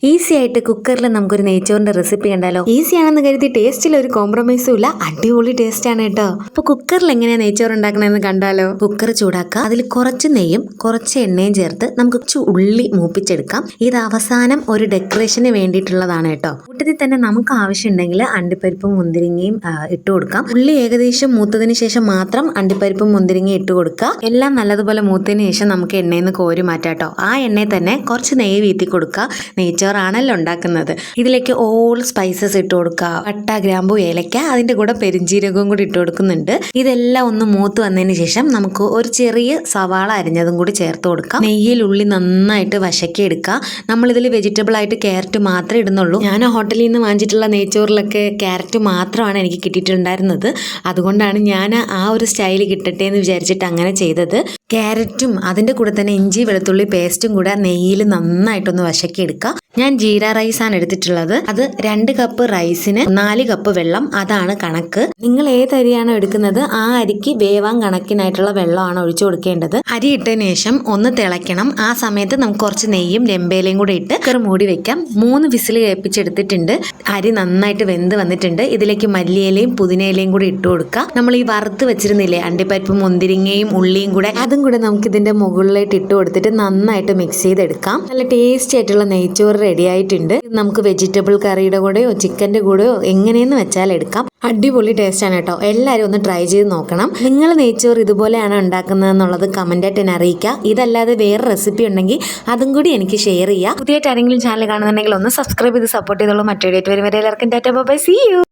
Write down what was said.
Easy ആയിട്ട് കുക്കറിൽ നമുക്കൊരു നെയ്ച്ചോറിന്റെ റെസിപ്പി കണ്ടാലോ? ഈസി ആണെന്ന് കരുതി ടേസ്റ്റിൽ ഒരു കോംപ്രമൈസും ഇല്ല, അടിപൊളി ടേസ്റ്റ് ആണ് കേട്ടോ. അപ്പൊ കുക്കറിൽ എങ്ങനെയാ നെയ്ച്ചോറ് ഉണ്ടാക്കണമെന്ന് കണ്ടാലോ? കുക്കർ ചൂടാക്കുക, അതിൽ കുറച്ച് നെയ്യും കുറച്ച് എണ്ണയും ചേർത്ത് നമുക്ക് ഉള്ളി മൂപ്പിച്ചെടുക്കാം. ഇത് അവസാനം ഒരു ഡെക്കറേഷന് വേണ്ടിയിട്ടുള്ളതാണ് കേട്ടോ. കൂട്ടത്തിൽ തന്നെ നമുക്ക് ആവശ്യമുണ്ടെങ്കിൽ അണ്ടിപ്പരിപ്പും മുന്തിരിങ്ങയും ഇട്ട് കൊടുക്കാം. ഉള്ളി ഏകദേശം മൂത്തതിന് ശേഷം മാത്രം അണ്ടിപ്പരിപ്പും മുന്തിരിങ്ങയും ഇട്ട് കൊടുക്കുക. എല്ലാം നല്ലതുപോലെ മൂത്തതിന് ശേഷം നമുക്ക് എണ്ണയിൽ നിന്ന് കോരി മാറ്റാം കേട്ടോ. ആ എണ്ണയിൽ തന്നെ കുറച്ച് നെയ്യ് വീത്തി കൊടുക്കുക. നെയ്ച്ചോറാണല്ലോ ഉണ്ടാക്കുന്നത്. ഇതിലേക്ക് ഓൾ സ്പൈസസ് ഇട്ട് കൊടുക്കുക. പട്ട, ഗ്രാമ്പു, ഏലക്ക, അതിന്റെ കൂടെ പെരിഞ്ചീരകവും കൂടി ഇട്ട് കൊടുക്കുന്നുണ്ട്. ഇതെല്ലാം ഒന്ന് മൂത്ത് വന്നതിന് ശേഷം നമുക്ക് ഒരു ചെറിയ സവാള അരിഞ്ഞതും കൂടി ചേർത്ത് കൊടുക്കാം. നെയ്യിൽ ഉള്ളി നന്നായിട്ട് വശക്കി എടുക്കുക. നമ്മളിതിൽ വെജിറ്റബിൾ ആയിട്ട് ക്യാരറ്റ് മാത്രമേ ഇടുന്നുള്ളൂ. ഞാൻ ഹോട്ടലിൽ നിന്ന് വാങ്ങിച്ചിട്ടുള്ള നെയ്ച്ചോറിലൊക്കെ ക്യാരറ്റ് മാത്രമാണ് എനിക്ക് കിട്ടിയിട്ടുണ്ടായിരുന്നത്. അതുകൊണ്ടാണ് ഞാൻ ആ ഒരു സ്റ്റൈൽ കിട്ടട്ടെ എന്ന് വിചാരിച്ചിട്ട് അങ്ങനെ ചെയ്തത്. ക്യാരറ്റും അതിൻ്റെ കൂടെ തന്നെ ഇഞ്ചി വെളുത്തുള്ളി പേസ്റ്റും കൂടെ നെയ്യിൽ നന്നായിട്ടൊന്ന് വശക്കി എടുക്കുക. ഞാൻ ജീര റൈസാണ് എടുത്തിട്ടുള്ളത്. അത് 2 കപ്പ് റൈസിന് 4 കപ്പ് വെള്ളം, അതാണ് കണക്ക്. നിങ്ങൾ ഏത് അരിയാണോ എടുക്കുന്നത് ആ അരിക്ക് വേവാൻ കണക്കിനായിട്ടുള്ള വെള്ളമാണ് ഒഴിച്ചു കൊടുക്കേണ്ടത്. അരി ഇട്ടതിന് ശേഷം ഒന്ന് തിളയ്ക്കണം. ആ സമയത്ത് നമുക്ക് കുറച്ച് നെയ്യും രമ്പേലയും കൂടെ ഇട്ട് കുക്കർ മൂടി വെക്കാം. 3 വിസിൽ കേൾപ്പിച്ചെടുത്തിട്ടുണ്ട്. അരി നന്നായിട്ട് വെന്ത് വന്നിട്ടുണ്ട്. ഇതിലേക്ക് മല്ലിയിലയും പുതിനയിലയും കൂടി ഇട്ട് കൊടുക്കുക. നമ്മൾ ഈ വറുത്ത് വെച്ചിരുന്നില്ലേ അണ്ടിപ്പരിപ്പും മുന്തിരിങ്ങയും ഉള്ളിയും കൂടെ, അതും കൂടെ നമുക്ക് ഇതിന്റെ മുകളിലായിട്ട് ഇട്ട് കൊടുത്തിട്ട് നന്നായിട്ട് മിക്സ് ചെയ്തെടുക്കാം. നല്ല ടേസ്റ്റി ആയിട്ടുള്ള നെയ്ച്ചോറ് റെഡി ആയിട്ടുണ്ട്. നമുക്ക് വെജിറ്റബിൾ കറിയുടെ കൂടെയോ ചിക്കന്റെ കൂടെയോ എങ്ങനെയെന്ന് വെച്ചാൽ എടുക്കാം. അടിപൊളി ടേസ്റ്റ് ആണ് കേട്ടോ. എല്ലാവരും ഒന്ന് ട്രൈ ചെയ്ത് നോക്കണം. നിങ്ങൾ നെയ്ച്ചോറ് ഇതുപോലെയാണ് ഉണ്ടാക്കുന്നത് എന്നുള്ളത് കമന്റായിട്ട് എന്നെ അറിയിക്കുക. ഇതല്ലാതെ വേറെ റെസിപ്പി ഉണ്ടെങ്കിൽ അതും കൂടി എനിക്ക് ഷെയർ ചെയ്യുക. പുതിയതായിട്ട് ആരെങ്കിലും ചാനൽ കാണുന്നുണ്ടെങ്കിൽ ഒന്ന് സബ്സ്ക്രൈബ് ചെയ്ത് സപ്പോർട്ട് ചെയ്തോളൂ. മറ്റൊരു ഡേറ്റ് വരും വരെ എല്ലാവർക്കും ടാറ്റാ ബൈ, സീ യു.